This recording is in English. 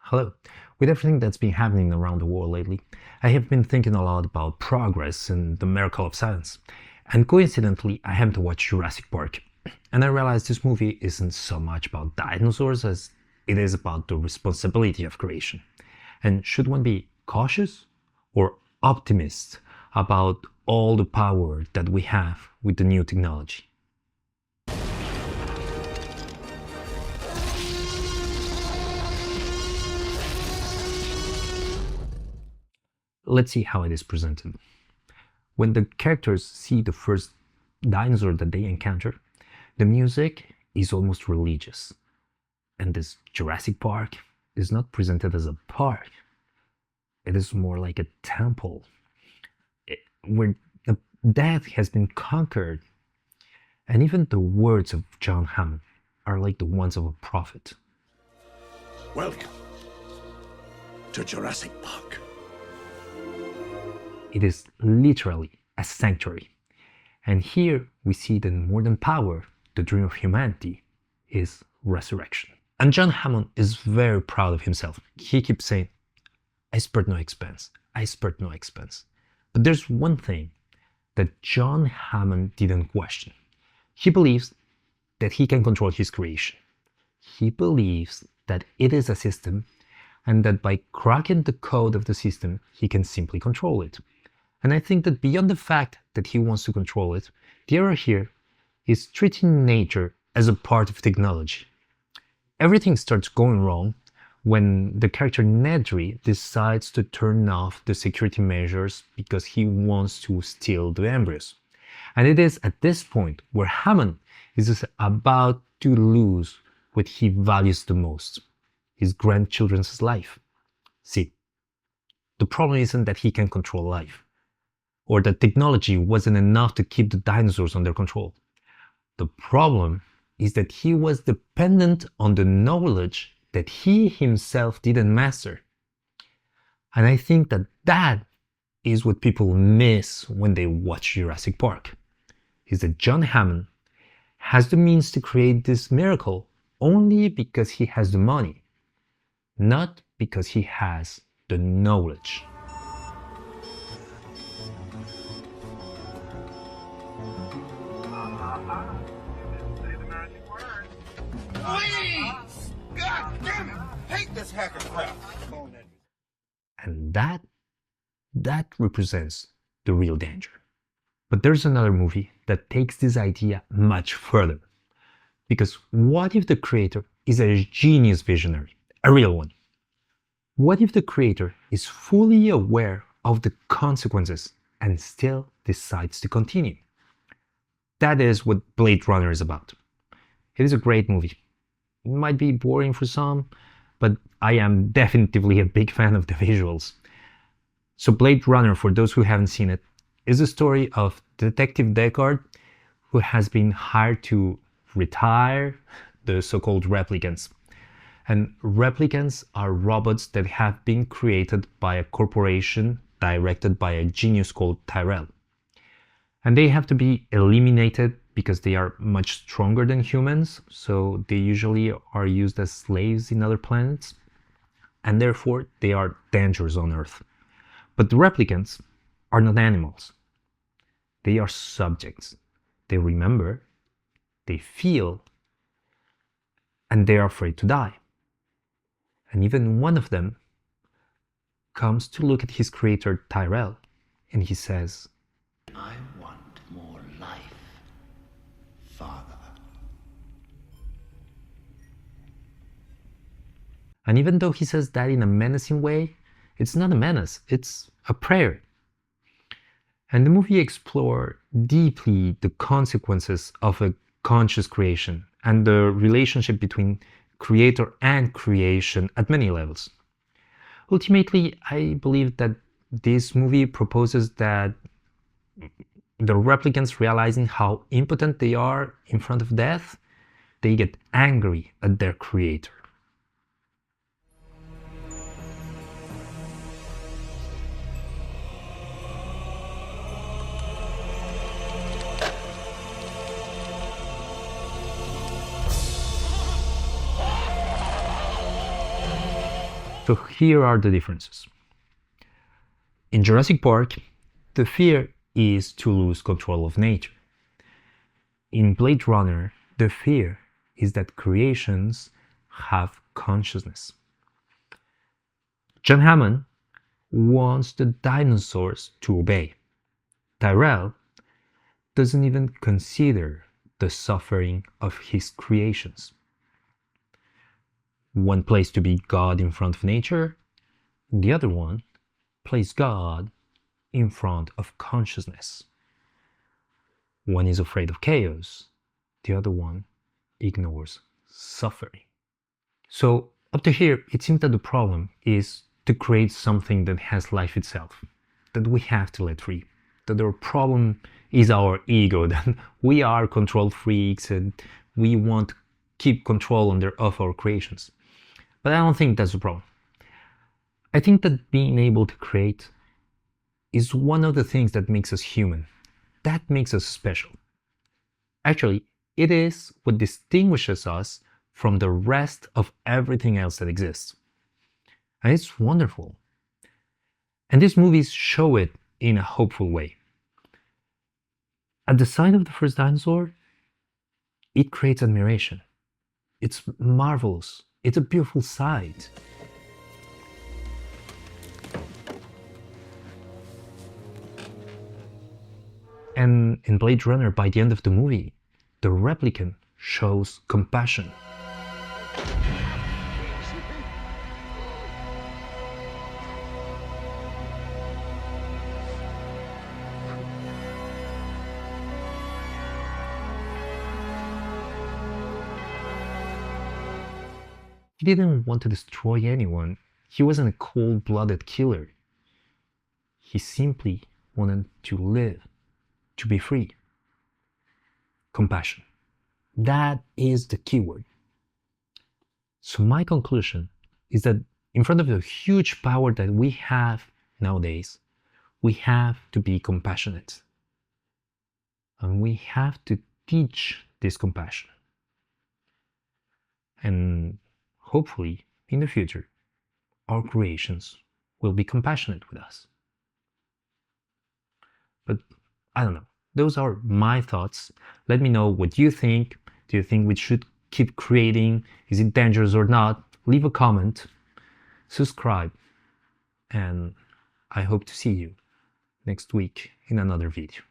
Hello. With everything that's been happening around the world lately, I have been thinking a lot about progress and the miracle of science. And coincidentally, I happened to watch Jurassic Park. And I realized this movie isn't so much about dinosaurs as it is about the responsibility of creation. And should one be cautious or optimist about all the power that we have with the new technology? Let's see how it is presented. When the characters see the first dinosaur that they encounter, the music is almost religious. And this Jurassic Park is not presented as a park. It is more like a temple where the death has been conquered. And even the words of John Hammond are like the ones of a prophet. Welcome to Jurassic Park. It is literally a sanctuary. And here we see that more than power, the dream of humanity is resurrection. And John Hammond is very proud of himself. He keeps saying, I spared no expense. I spared no expense. But there's one thing that John Hammond didn't question. He believes that he can control his creation. He believes that it is a system and that by cracking the code of the system, he can simply control it. And I think that beyond the fact that he wants to control it, the error here is treating nature as a part of technology. Everything starts going wrong when the character Nedry decides to turn off the security measures because he wants to steal the embryos. And it is at this point where Hammond is about to lose what he values the most, his grandchildren's life. See, the problem isn't that he can control life, or that technology wasn't enough to keep the dinosaurs under control. The problem is that he was dependent on the knowledge that he himself didn't master. And I think that that is what people miss when they watch Jurassic Park, is that John Hammond has the means to create this miracle only because he has the money, not because he has the knowledge. Please! God damn it! Hate this hacker crap! And that represents the real danger. But there's another movie that takes this idea much further. Because what if the creator is a genius visionary, a real one? What if the creator is fully aware of the consequences and still decides to continue? That is what Blade Runner is about. It is a great movie. It might be boring for some, but I am definitively a big fan of the visuals. So Blade Runner, for those who haven't seen it, is the story of Detective Deckard, who has been hired to retire the so-called replicants. And replicants are robots that have been created by a corporation directed by a genius called Tyrell. And they have to be eliminated because they are much stronger than humans, so they usually are used as slaves in other planets, and therefore they are dangerous on Earth. But the replicants are not animals. They are subjects. They remember, they feel, and they are afraid to die. And even one of them comes to look at his creator Tyrell, and he says, I want more life, Father. And even though he says that in a menacing way, it's not a menace, it's a prayer. And the movie explores deeply the consequences of a conscious creation and the relationship between creator and creation at many levels. Ultimately, I believe that this movie proposes that the replicants, realizing how impotent they are in front of death, they get angry at their creator. So here are the differences. In Jurassic Park, the fear is to lose control of nature. In Blade Runner, the fear is that creations have consciousness. John Hammond wants the dinosaurs to obey. Tyrell doesn't even consider the suffering of his creations. One plays to be God in front of nature, the other one plays God in front of consciousness. One is afraid of chaos, the other one ignores suffering. So up to here, it seems that the problem is to create something that has life itself, that we have to let free. That our problem is our ego, that we are control freaks and we want to keep control of our creations. But I don't think that's the problem. I think that being able to create is one of the things that makes us human. That makes us special. Actually, it is what distinguishes us from the rest of everything else that exists. And it's wonderful. And these movies show it in a hopeful way. At the sight of the first dinosaur, it creates admiration. It's marvelous. It's a beautiful sight. And in Blade Runner, by the end of the movie, the replicant shows compassion. He didn't want to destroy anyone. He wasn't a cold-blooded killer. He simply wanted to live, to be free. Compassion. That is the keyword. So my conclusion is that in front of the huge power that we have nowadays, we have to be compassionate. And we have to teach this compassion. And hopefully, in the future, our creations will be compassionate with us. But I don't know. Those are my thoughts. Let me know what you think. Do you think we should keep creating? Is it dangerous or not? Leave a comment, subscribe, and I hope to see you next week in another video.